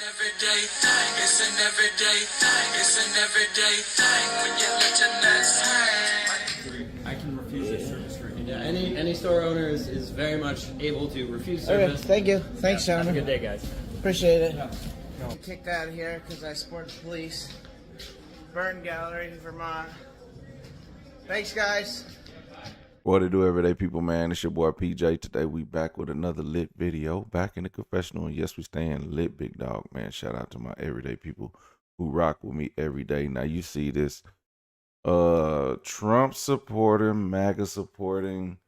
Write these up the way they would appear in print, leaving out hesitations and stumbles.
everyday thing. It's an everyday thing. It's an everyday thing when you let your nuts hang. I can refuse this service for you. Yeah, any store owner is very much able to refuse service. Okay, thank you. Thanks, Have a gentlemen. good day, guys. Appreciate it. Kicked out of here because I support the police. Burn Gallery, Vermont. Thanks, guys. What to do, everyday people, man? It's your boy PJ. Today we back with another lit video, back in the confessional. And yes, we staying lit, big dog, man. Shout out to my everyday people who rock with me every day. Now you see this Trump supporting, MAGA supporting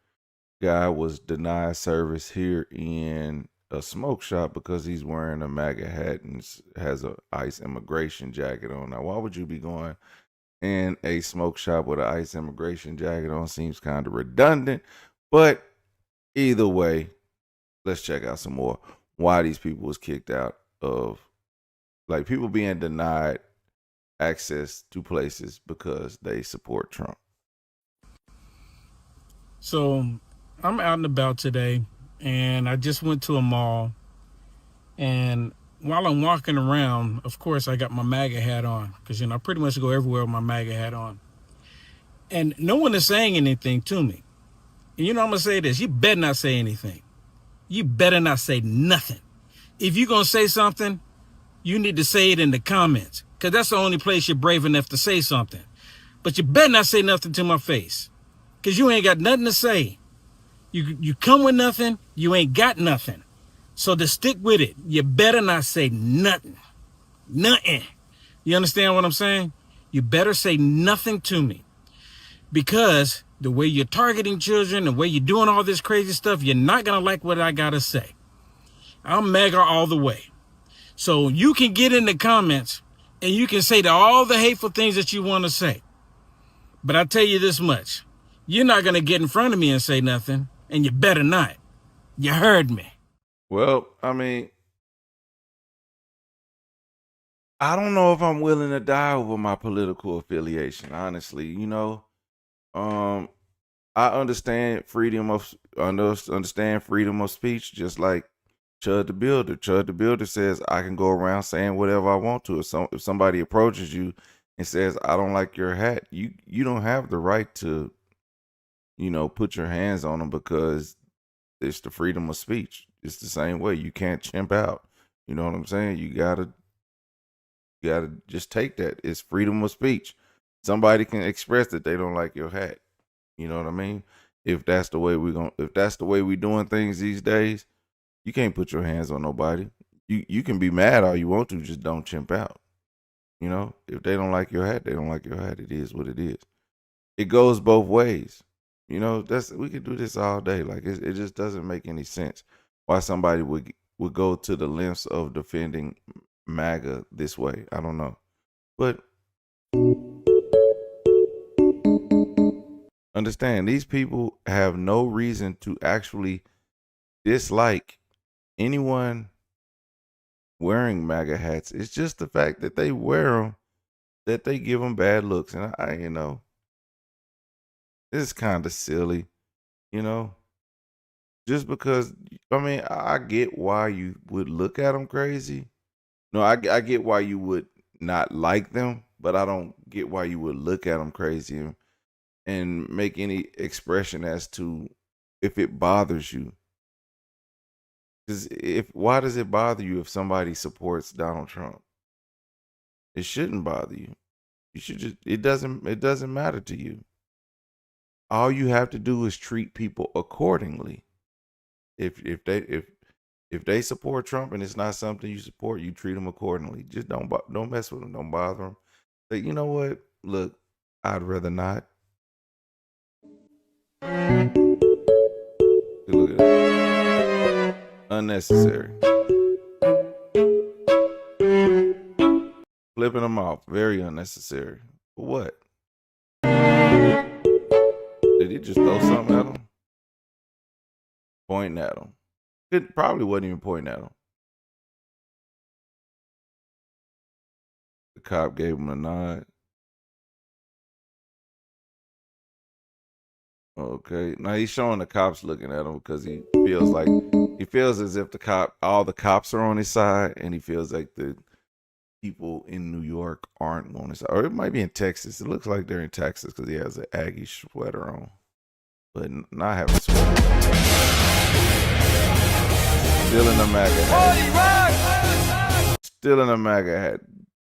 guy was denied service here in a smoke shop because he's wearing a MAGA hat and has a ICE immigration jacket on. Now, why would you be going in a smoke shop with an ICE immigration jacket on? Seems kind of redundant, but either way, let's check out some more why these people was kicked out of, like, people being denied access to places because they support Trump. So I'm out and about today, and I just went to a mall, and while I'm walking around, of course, I got my MAGA hat on because, I pretty much go everywhere with my MAGA hat on. And no one is saying anything to me. And I'm going to say this. You better not say anything. You better not say nothing. If you're going to say something, you need to say it in the comments because that's the only place you're brave enough to say something. But you better not say nothing to my face because you ain't got nothing to say. You come with nothing, you ain't got nothing. So to stick with it, you better not say nothing. Nothing. You understand what I'm saying? You better say nothing to me. Because the way you're targeting children, the way you're doing all this crazy stuff, you're not going to like what I got to say. I'm MAGA all the way. So you can get in the comments and you can say all the hateful things that you want to say. But I tell you this much. You're not going to get in front of me and say nothing, and you better not. You heard me. Well, I mean, I don't know if I'm willing to die over my political affiliation, honestly. I understand freedom of speech, just like Chud the Builder. Chud the Builder says I can go around saying whatever I want to. If somebody approaches you and says I don't like your hat, you don't have the right to, put your hands on them because it's the freedom of speech. It's the same way. You can't chimp out. You know what I'm saying? You gotta just take that. It's freedom of speech. Somebody can express that they don't like your hat. You know what I mean? If that's the way we doing things these days, you can't put your hands on nobody. You can be mad all you want to, just don't chimp out. If they don't like your hat, they don't like your hat. It is what it is. It goes both ways. We could do this all day. Like it just doesn't make any sense why somebody would go to the lengths of defending MAGA this way. I don't know. But understand, these people have no reason to actually dislike anyone wearing MAGA hats. It's just the fact that they wear them that they give them bad looks. And it's kind of silly, just because, I get why you would look at them crazy. No, I get why you would not like them, but I don't get why you would look at them crazy and make any expression as to if it bothers you. Why does it bother you if somebody supports Donald Trump? It shouldn't bother you. You should it doesn't matter to you. All you have to do is treat people accordingly. If they support Trump and it's not something you support, you treat them accordingly. Just don't mess with them. Don't bother them. Say, you know what? Look, I'd rather not. Look at that. Unnecessary. Flipping them off. Very unnecessary. For what? Did he just throw something at him? Pointing at him. It probably wasn't even pointing at him. The cop gave him a nod. Okay. Now he's showing the cops looking at him because he feels as if all the cops are on his side, and he feels like the people in New York aren't on his side. Or it might be in Texas. It looks like they're in Texas because he has an Aggie sweater on. But not having a sweater. Still in the MAGA hat. Still in the MAGA hat.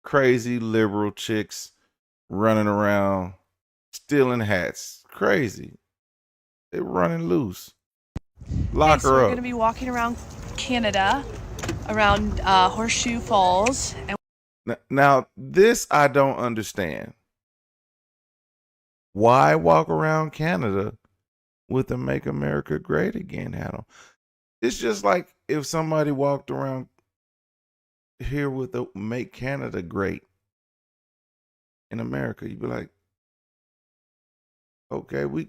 Crazy liberal chicks running around, stealing hats. Crazy. They're running loose. Lock her We're up. going to be walking around Canada, around Horseshoe Falls. And Now, this I don't understand. Why walk around Canada with a Make America Great Again hat on? It's just like if somebody walked around here with a Make Canada Great in America, you'd be like, okay, we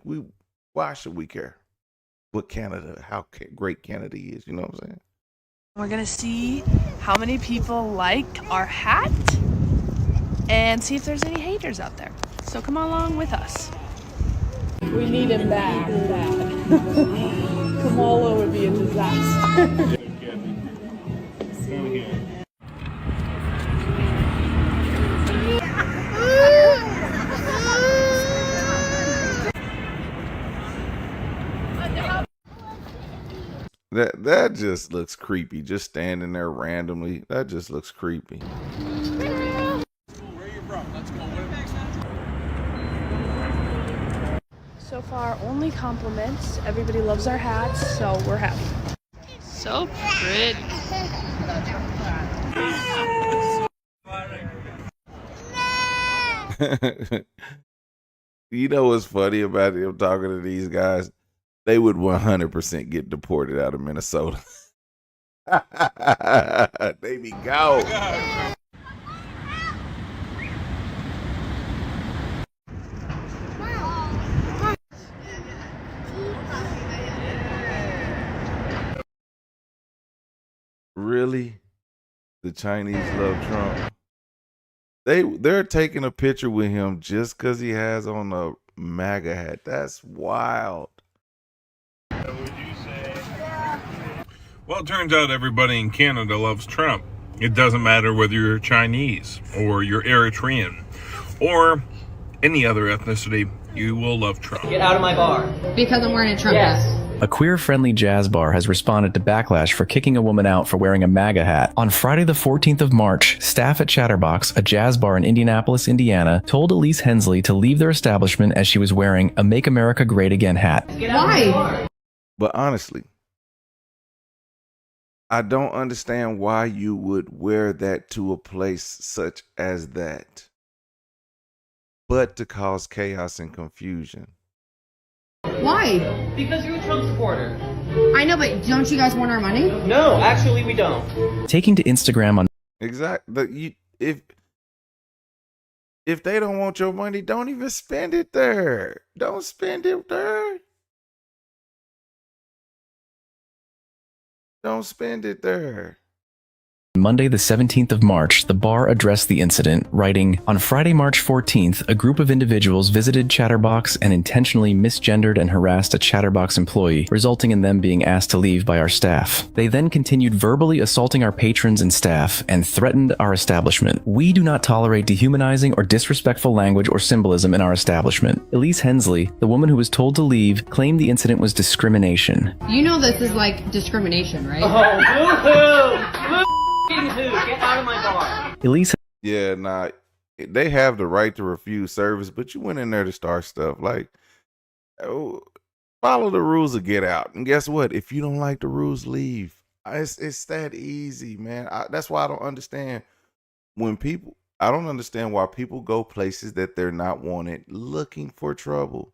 why should we care what Canada, how great Canada is? You know what I'm saying? we're going to see how many people like our hat and see if there's any haters out there. So come along with us. We need him back. Kamala would be a disaster. That just looks creepy. Just standing there randomly. That just looks creepy. So far, only compliments. Everybody loves our hats, so we're happy. So pretty. You know what's funny about him talking to these guys? They would 100% get deported out of Minnesota. They be gone. Really? The Chinese love Trump. They're taking a picture with him just because he has on a MAGA hat. That's wild. Well, it turns out everybody in Canada loves Trump. It doesn't matter whether you're Chinese or you're Eritrean or any other ethnicity, you will love Trump. Get out of my bar. Because I'm wearing a Trump hat. Yes. A queer-friendly jazz bar has responded to backlash for kicking a woman out for wearing a MAGA hat. On Friday the 14th of March, staff at Chatterbox, a jazz bar in Indianapolis, Indiana, told Elise Hensley to leave their establishment as she was wearing a Make America Great Again hat. Why? But honestly, I don't understand why you would wear that to a place such as that, but to cause chaos and confusion. Why? Because you're a Trump supporter. I know, but don't you guys want our money? No, actually we don't. Taking to Instagram on Exactly. If they don't want your money, don't even spend it there. Don't spend it there. Don't spend it there. Monday the 17th of March, the bar addressed the incident, writing, "On Friday, March 14th, a group of individuals visited Chatterbox and intentionally misgendered and harassed a Chatterbox employee, resulting in them being asked to leave by our staff. They then continued verbally assaulting our patrons and staff and threatened our establishment. We do not tolerate dehumanizing or disrespectful language or symbolism in our establishment." Elise Hensley, the woman who was told to leave, claimed the incident was discrimination. You know this is like discrimination, right? Oh, boo-hoo! Get out of my bar. Elise Yeah, nah, they have the right to refuse service, but you went in there to start stuff. Like, oh, follow the rules or get out. And guess what? If you don't like the rules, leave. It's that easy, man. That's why I don't understand I don't understand why people go places that they're not wanted looking for trouble.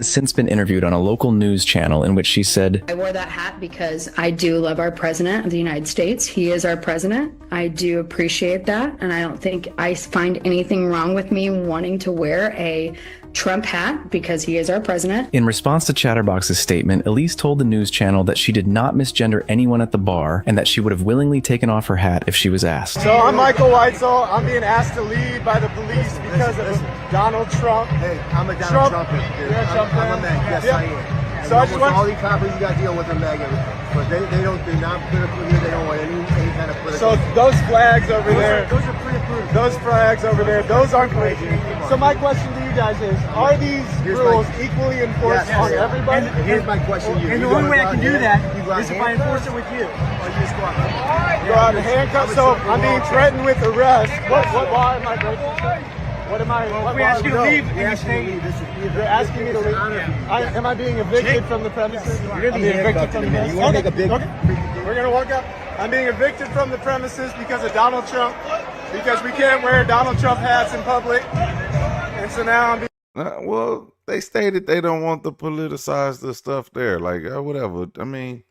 has since been interviewed on a local news channel in which she said, "I wore that hat because I do love our president of the United States. He is our president. I do appreciate that. And I don't think I find anything wrong with me wanting to wear a Trump hat because he is our president. In response to Chatterbox's statement, Elise told the news channel that she did not misgender anyone at the bar and that she would have willingly taken off her hat if she was asked. So I'm Michael Weitzel. I'm being asked to leave by the police because of Donald Trump. Hey, I'm a Donald Trumper. You're a Trump fan? I'm a MAGA. Yes, I am. So I just want all these coppers you got to deal with are MAGA, but they're not political here. They don't want any kind of political. So those flags over there, those are pre-approved. those flags over there, those aren't crazy. So my question to you guys is, are these rules equally enforced on everybody? Here's my question to you. And the only way I can do that is if I enforce it with you. Or you just go out. Go out and handcuff. So I'm being threatened with arrest. What law am I breaking? What am I? We ask you to leave. You're asking me to leave. Am I being evicted from the premises? You're being evicted from the premises. You want to make a big... We're going to walk up. I'm being evicted from the premises because of Donald Trump. Because we can't wear Donald Trump hats in public. And so now I'm being... Well, they stated they don't want to politicize the stuff there. Like, whatever. I mean,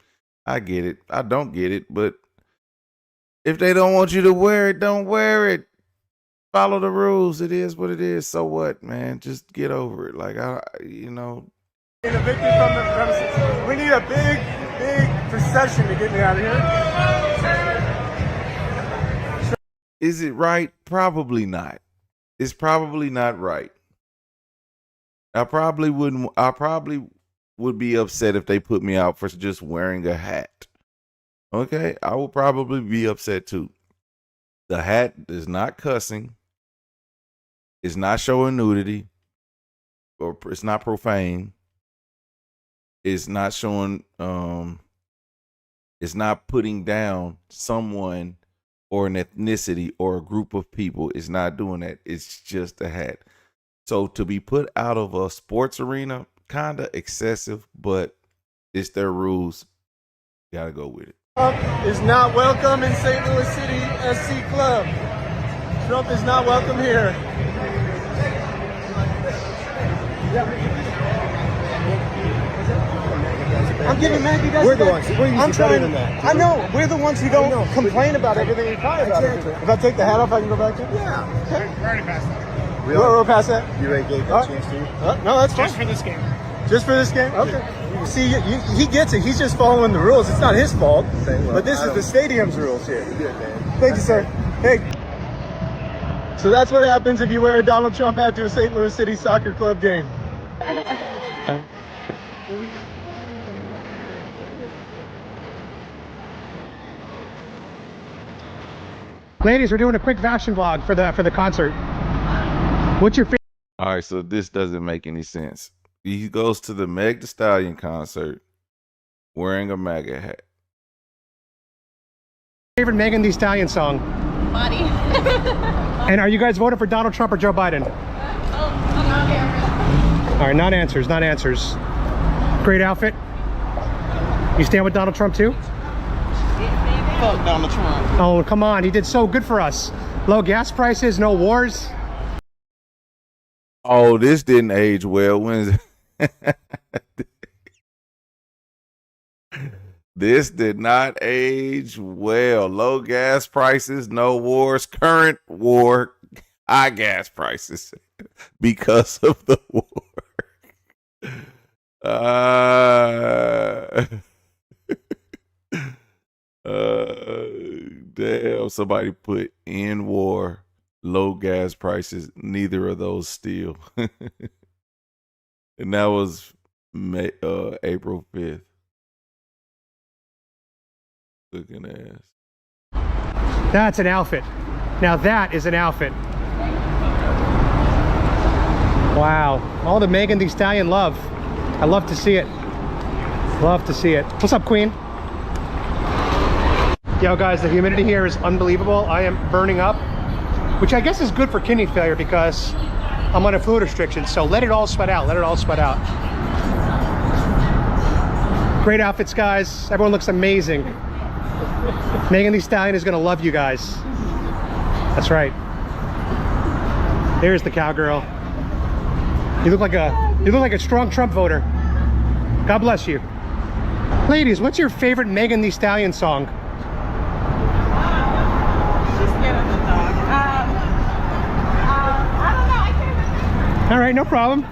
I get it. I don't get it. But if they don't want you to wear it, don't wear it. Follow the rules. It is what it is. So what, man? Just get over it. Like, Being evicted from the premises. We need a big procession to get me out of here. Is it right? Probably not. It's probably not right. I probably would be upset if they put me out for just wearing a hat. Okay? I will probably be upset too. The hat is not cussing. It's not showing nudity. Or it's not profane. It's not showing it's not putting down someone or an ethnicity or a group of people. It's not doing that. It's just a hat. So to be put out of a sports arena, kind of excessive, but it's their rules. Gotta go with it. Trump is not welcome in St. Louis City SC Club. Trump is not welcome here. I'm giving Maggie guys. We're the ones. We're usually better than that. I know. We're the ones who don't complain about everything and cry about everything. If I take the hat off, I can go back to it? Yeah. Okay. We're already past that. We're past that? You ready to get that chance to you? No, that's fine. Just for this game. Just for this game? Okay. See, he gets it. He's just following the rules. It's not his fault. Okay, well, but this is the stadium's rules here. Good, man. Thank you, sir. Hey. So that's what happens if you wear a Donald Trump hat to a St. Louis City Soccer Club game. Ladies, we're doing a quick fashion vlog for the concert. What's your favorite? All right, so this doesn't make any sense. He goes to the Meg Thee Stallion concert wearing a MAGA hat. Favorite Megan Thee Stallion song? Body. And are you guys voting for Donald Trump or Joe Biden? All right, not answers, not answers. Great outfit. You stand with Donald Trump too? Fuck Donald Trump. Oh, come on. He did so good for us. Low gas prices, no wars. Oh, this didn't age well. When this did not age well. Low gas prices, no wars. Current war, high gas prices because of the war. Damn, somebody put in war, low gas prices, neither of those still. And that was April 5th. Looking ass. That's an outfit. Now that is an outfit. Wow. All the Megan Thee Stallion love. I love to see it. Love to see it. What's up, Queen? Yo, guys, the humidity here is unbelievable. I am burning up, which I guess is good for kidney failure because I'm on a fluid restriction. So let it all sweat out. Let it all sweat out. Great outfits, guys. Everyone looks amazing. Megan Thee Stallion is gonna love you guys. That's right. There's the cowgirl. You look like a strong Trump voter. God bless you. Ladies, what's your favorite Megan Thee Stallion song? All right, no problem.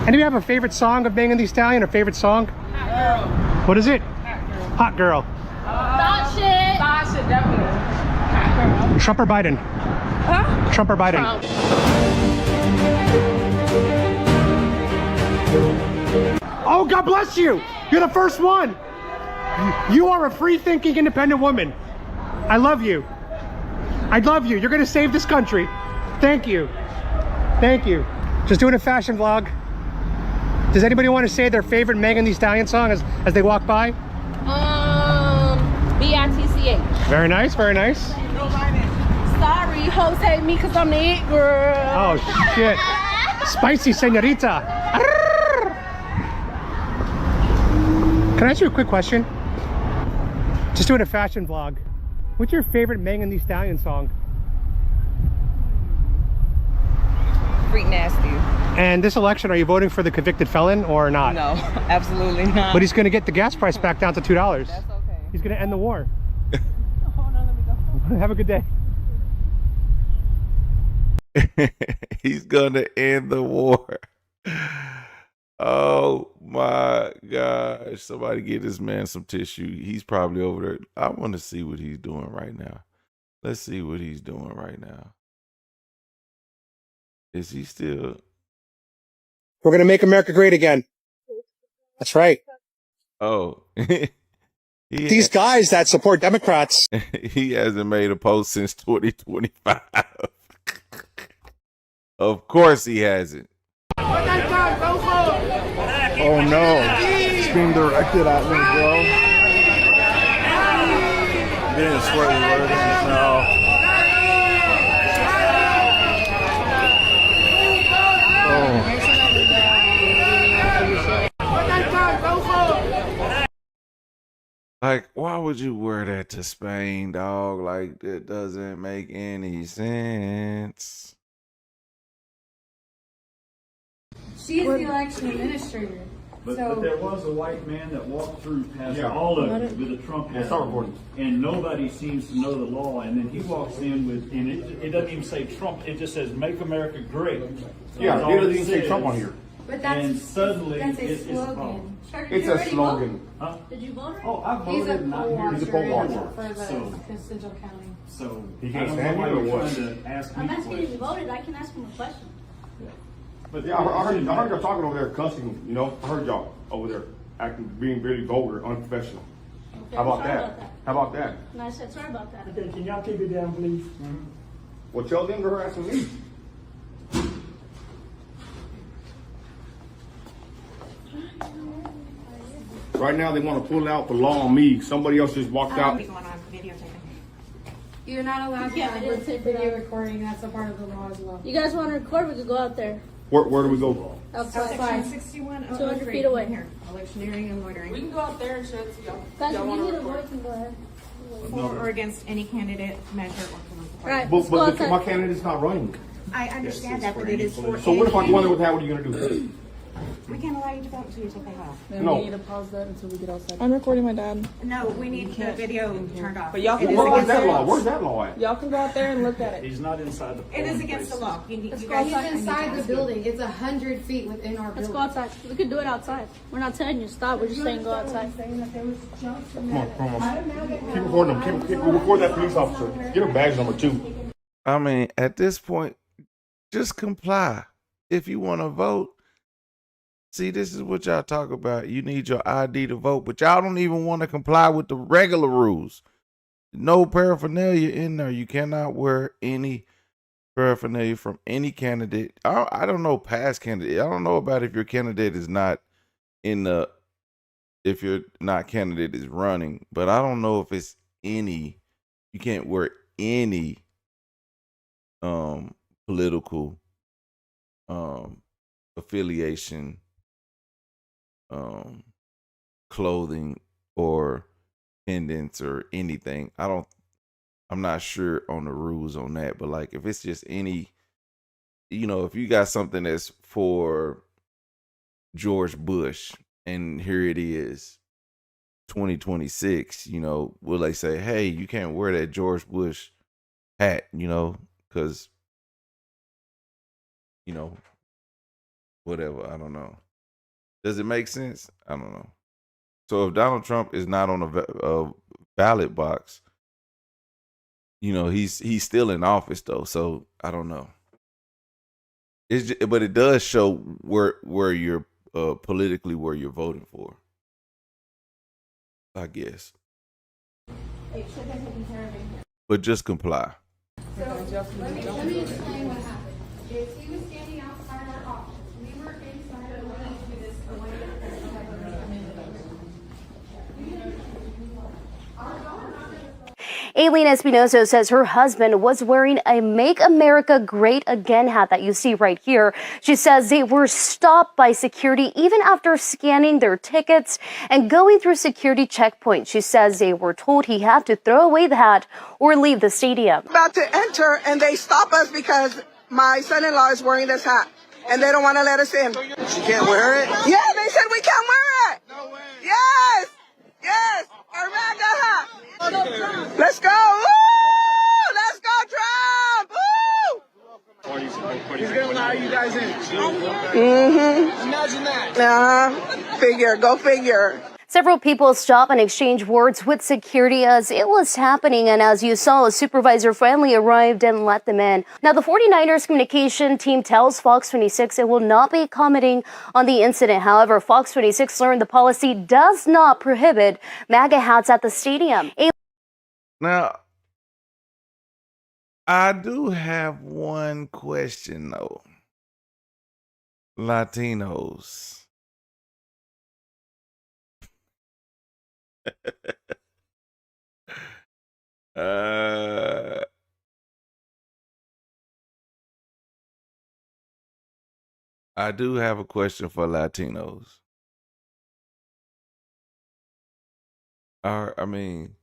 Anybody have a favorite song of Megan Thee Stallion? A favorite song? Hot girl. What is it? Hot Girl. Thought shit. Thought shit, definitely. Hot girl. Trump or Biden? Huh? Trump or Biden? Trump. Oh, God bless you. You're the first one. You are a free-thinking, independent woman. I love you. I love you. You're going to save this country. Thank you. Thank you. Just doing a fashion vlog. Does anybody want to say their favorite Megan Thee Stallion song as they walk by? B-I-T-C-H. Very nice, very nice. Sorry, hoes hate me because I'm the it girl. Oh, shit. Spicy senorita. Can I ask you a quick question? Just doing a fashion vlog. What's your favorite Megan Thee Stallion song? Freak nasty. And this election, are you voting for the convicted felon or not? No, absolutely not. But he's going to get the gas price back down to $2. That's okay. He's going to end the war. Have a good day. He's gonna end the war. Oh my gosh. Somebody get this man some tissue. He's probably over there. I want to see what he's doing right now. Let's see what he's doing right now. Is he still? We're going to make America great again. That's right. Oh. These guys that support Democrats. He hasn't made a post since 2025. Of course he hasn't. Oh no. It's being directed at me, bro. I'm getting a sweaty word now. Like, why would you wear that to Spain, dog? Like, that doesn't make any sense. She's the election administrator. But there was a white man that walked through past Yeah. all of it with a Trump hat, start recording. and nobody seems to know the law. And then he walks in with, and it doesn't even say Trump. It just says "Make America Great." Yeah, That's it all doesn't even say says. Trump on here. But that's, And suddenly that's a it's a slogan. problem. It's a slogan. Huh? Did you vote? Oh, I He's a voted, not poll here. He's a poll watcher watcher. for the So- Central County. So He I can't don't stand know why you or you're what? trying to ask me I'm asking if you questions. voted. I can ask him a question. But Yeah, I heard y'all talking over there cussing, you know. I heard y'all over there acting, being really vulgar, unprofessional. Okay, How about sorry that? about that. How about that? And I said sorry about that. Okay, can y'all keep it down, please? Well, tell them to harass me. Right now, they want to pull out the law on me. Somebody else just walked out. You're not allowed to have video recording. That's a part of the law as well. You guys want to record? We could go out there. Where do we go? Outside. 61, 200 feet away. Here. Electioneering and loitering. We can go out there and show it to y'all. Guys, Y'all if wanna you need a record? voice, and go ahead. For or against any candidate, measure, or political party. Right, let's go But outside. my candidate's not running. I understand that, but it is for. So what if I any go in there with that? What are you gonna do? We can't allow you to vote until you take that off. Then No. we need to pause that until we get outside. I'm recording my dad. No, we need the video turned off. But y'all It can is go Where's against that the law? law. Where's that law at? Y'all can go out there and look at it. He's not inside the. It is polling against the place. law. You need, you go guys. outside. I need to Inside ask the you. building. It's 100 feet within our Let's go outside. We could do it outside. We're not telling you to stop. We're just saying go outside. Come on. Keep recording them. Keep record that police officer. Get her badge number 2. I mean, at this point, just comply. If you want to vote, see, this is what y'all talk about. You need your ID to vote, but y'all don't even want to comply with the regular rules. No paraphernalia in there. You cannot wear any paraphernalia from any candidate. I don't know past candidate. I don't know about if your candidate is not in the, if your not candidate is running, but I don't know if it's any, you can't wear any political affiliation clothing or pendants or anything. I'm not sure on the rules on that, but like if it's just any, you know, if you got something that's for George Bush and here it is 2026, you know, will they say, hey, you can't wear that George Bush hat, you know, because you know, whatever. I don't know. Does it make sense? I don't know. So if Donald Trump is not on a ballot box, you know, he's still in office though. So I don't know. But it does show where you're politically where you're voting for, I guess. But just comply. So let me explain what happened. If he was standing outside our office, we were inside of to this away Aileen Espinosa says her husband was wearing a Make America Great Again hat that you see right here. She says they were stopped by security even after scanning their tickets and going through security checkpoints. She says they were told he had to throw away the hat or leave the stadium. About to enter and they stop us because my son-in-law is wearing this hat and they don't want to let us in. She can't wear it? Yeah, they said we can't wear it. No way. Yes, yes, our MAGA hat. Let's go! Woo! Let's go, Trump! Woo! He's gonna allow you guys in. Mm-hmm. Imagine that. Figure, go figure. Several people stopped and exchanged words with security as it was happening, and as you saw, a supervisor finally arrived and let them in. Now, the 49ers communication team tells Fox 26 it will not be commenting on the incident. However, Fox 26 learned the policy does not prohibit MAGA hats at the stadium. Now, I do have one question, though. Latinos. I do have a question for Latinos. I mean,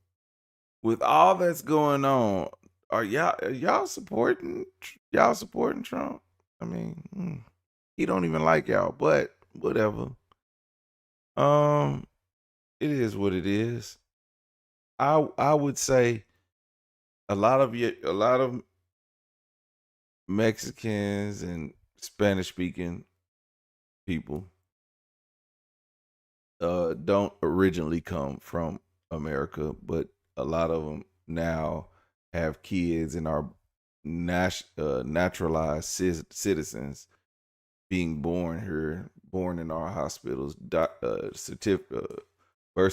with all that's going on, are y'all supporting Trump? I mean, he don't even like y'all, but whatever. It is what it is. I would say a lot of Mexicans and Spanish speaking people don't originally come from America, but a lot of them now have kids and are naturalized citizens being born here, born in our hospitals, birth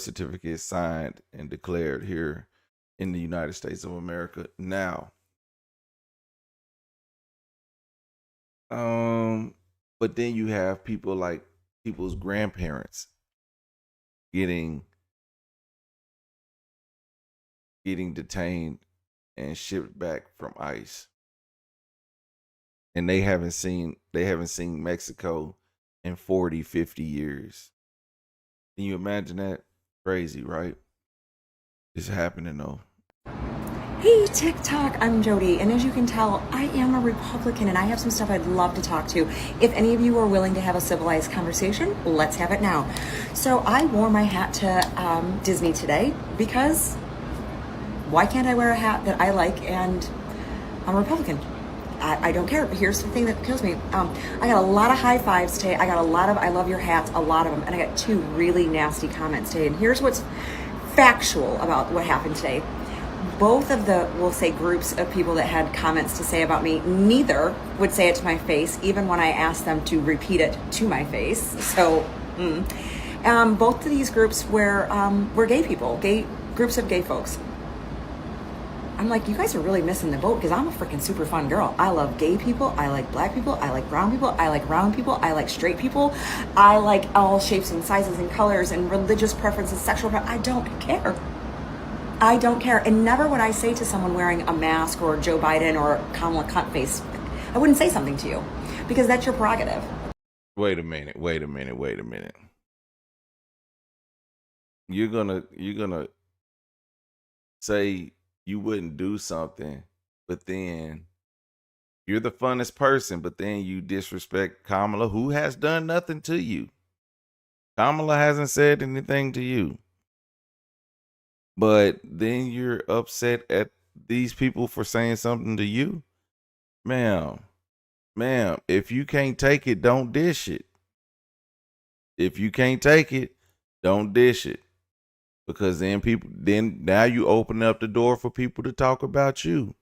certificate signed and declared here in the United States of America now. But then you have people like people's grandparents getting detained and shipped back from ICE. And they haven't seen Mexico in 40, 50 years. Can you imagine that? Crazy, right? It's happening though. Hey TikTok, I'm Jody, and as you can tell, I am a Republican and I have some stuff I'd love to talk to. If any of you are willing to have a civilized conversation, let's have it now. So I wore my hat to Disney today because why can't I wear a hat that I like and I'm a Republican? I don't care, but here's the thing that kills me. I got a lot of high fives today. I got a lot of I love your hats, a lot of them, and I got 2 really nasty comments today. And here's what's factual about what happened today. Both of the, we'll say, groups of people that had comments to say about me, neither would say it to my face, even when I asked them to repeat it to my face. So, both of these groups were gay people, groups of gay folks. I'm like, you guys are really missing the boat because I'm a freaking super fun girl. I love gay people. I like black people. I like brown people. I like round people. I like straight people. I like all shapes and sizes and colors and religious preferences, sexual preferences. I don't care. I don't care. And never would I say to someone wearing a mask or Joe Biden or Kamala Cuntface, I wouldn't say something to you because that's your prerogative. Wait a minute. You're gonna say you wouldn't do something, but then you're the funnest person, but then you disrespect Kamala, who has done nothing to you. Kamala hasn't said anything to you. But then you're upset at these people for saying something to you? Ma'am, ma'am, if you can't take it, don't dish it. If you can't take it, don't dish it. Because then now you open up the door for people to talk about you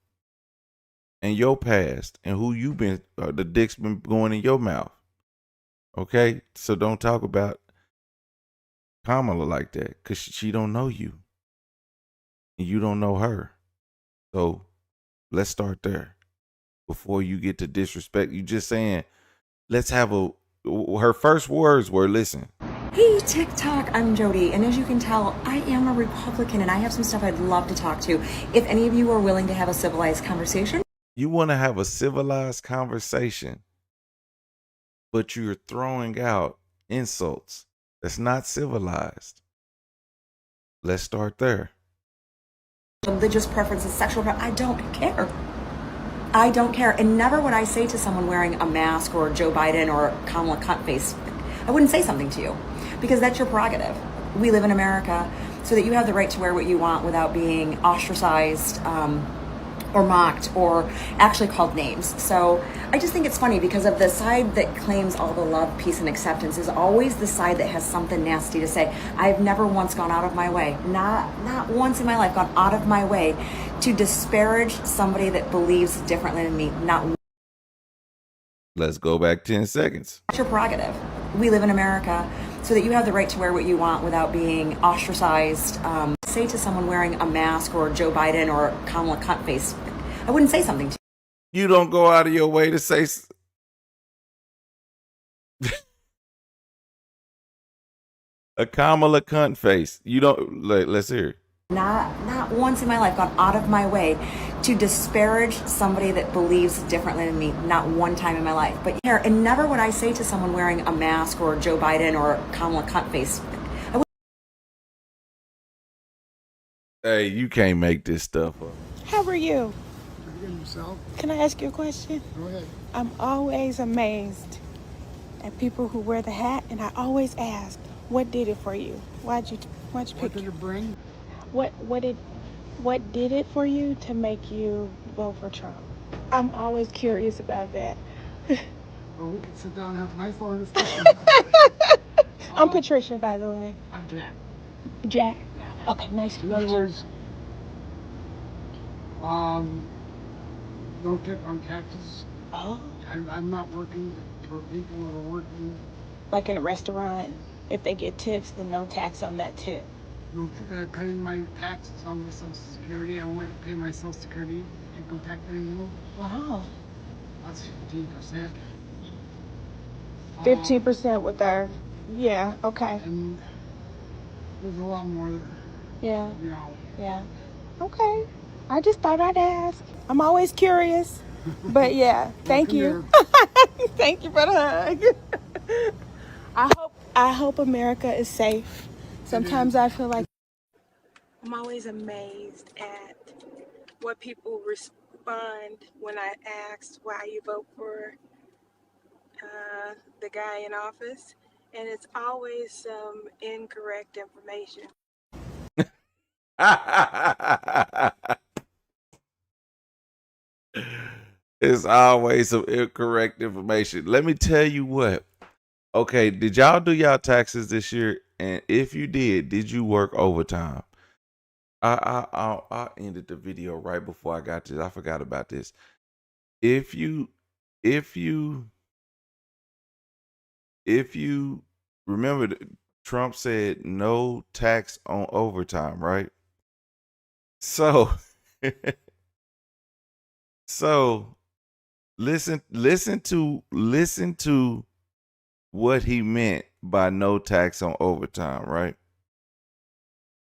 and your past and who you been, the dick's been going in your mouth. Okay? So don't talk about Kamala like that, because she don't know you. And you don't know her. So let's start there before you get to disrespect. You just saying, let's have her first words were, listen. Hey, TikTok, I'm Jody, and as you can tell, I am a Republican, and I have some stuff I'd love to talk to. If any of you are willing to have a civilized conversation. You want to have a civilized conversation, but you're throwing out insults. That's not civilized. Let's start there. Religious preferences, sexual preferences, I don't care. I don't care. And never would I say to someone wearing a mask or Joe Biden or Kamala Cuntface, I wouldn't say something to you, because that's your prerogative. We live in America so that you have the right to wear what you want without being ostracized or mocked or actually called names. So I just think it's funny because of the side that claims all the love, peace, and acceptance is always the side that has something nasty to say. I've never once gone out of my way, not once in my life, gone out of my way to disparage somebody that believes differently than me. Not. Let's go back 10 seconds. That's your prerogative. We live in America so that you have the right to wear what you want without being ostracized. Say to someone wearing a mask or Joe Biden or Kamala Cuntface, I wouldn't say something to you. You don't go out of your way to say a Kamala Cuntface. You don't. Let's hear it. Not once in my life gone out of my way to disparage somebody that believes differently than me. Not one time in my life. But here, and never would I say to someone wearing a mask or Joe Biden or Kamala Cuntface, hey, you can't make this stuff up. How are you? Yourself? Can I ask you a question? Go ahead. I'm always amazed at people who wear the hat, and I always ask, what did it for you? Why'd you pick? What did it bring? What did it for you to make you vote for Trump? I'm always curious about that. Well, we can sit down and have a nice long discussion. I'm Patricia, by the way. I'm Jack. Jack. Okay, nice to meet you. In other words, don't tip on taxes. Oh. I'm not working for people that are working. Like in a restaurant, if they get tips, then no tax on that tip. No, paying my taxes on my Social Security. I won't pay my Social Security income tax anymore. Wow. That's 15%. 15% with our, yeah, okay. And there's a lot more. Yeah. You know. Yeah. Okay. I just thought I'd ask. I'm always curious. But yeah, thank you. Thank you for the hug. I hope America is safe. Sometimes I feel like I'm always amazed at what people respond when I ask why you vote for the guy in office, and it's always some incorrect information. It's always some incorrect information. Let me tell you what. Okay, did y'all do y'all taxes this year? And if you did you work overtime? I ended the video right before I got to this. I forgot about this. If you remember, Trump said no tax on overtime, right? So so listen to what he meant by no tax on overtime, right?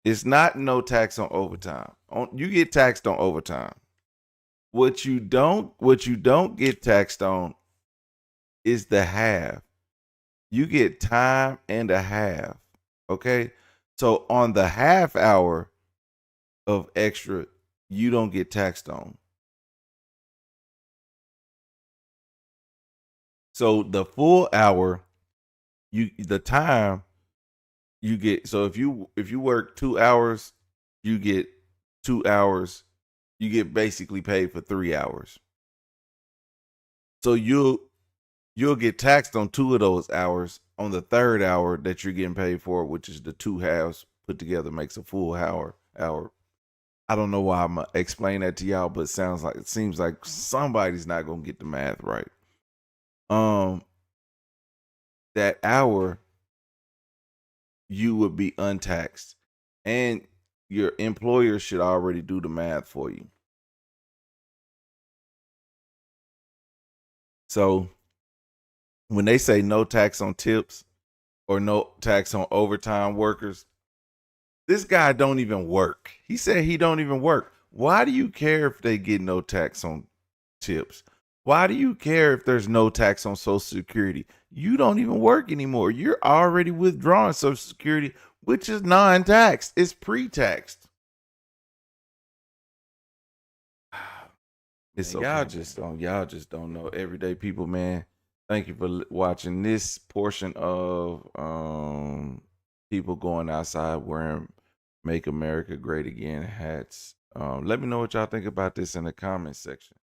It's not no tax on overtime. You get taxed on overtime. What you don't get taxed on is the half. You get time and a half. Okay? So on the half hour of extra, you don't get taxed on. So the full hour, the time you get. So if you work 2 hours, you get 2 hours. You get basically paid for 3 hours. So you'll get taxed on 2 of those hours. On the third hour that you're getting paid for, which is the 2 halves put together makes a full hour. I don't know why I'm gonna explain that to y'all, but it seems like somebody's not gonna get the math right. That hour you would be untaxed, and your employer should already do the math for you. So when they say no tax on tips or no tax on overtime workers, this guy don't even work. He said he don't even work. Why do you care if they get no tax on tips? Why do you care if there's no tax on Social Security? You don't even work anymore. You're already withdrawing Social Security, which is non-taxed. It's pre-taxed. It's okay. Y'all just don't know. Everyday people, man. Thank you for watching this portion of people going outside wearing "Make America Great Again" hats. Let me know what y'all think about this in the comment section.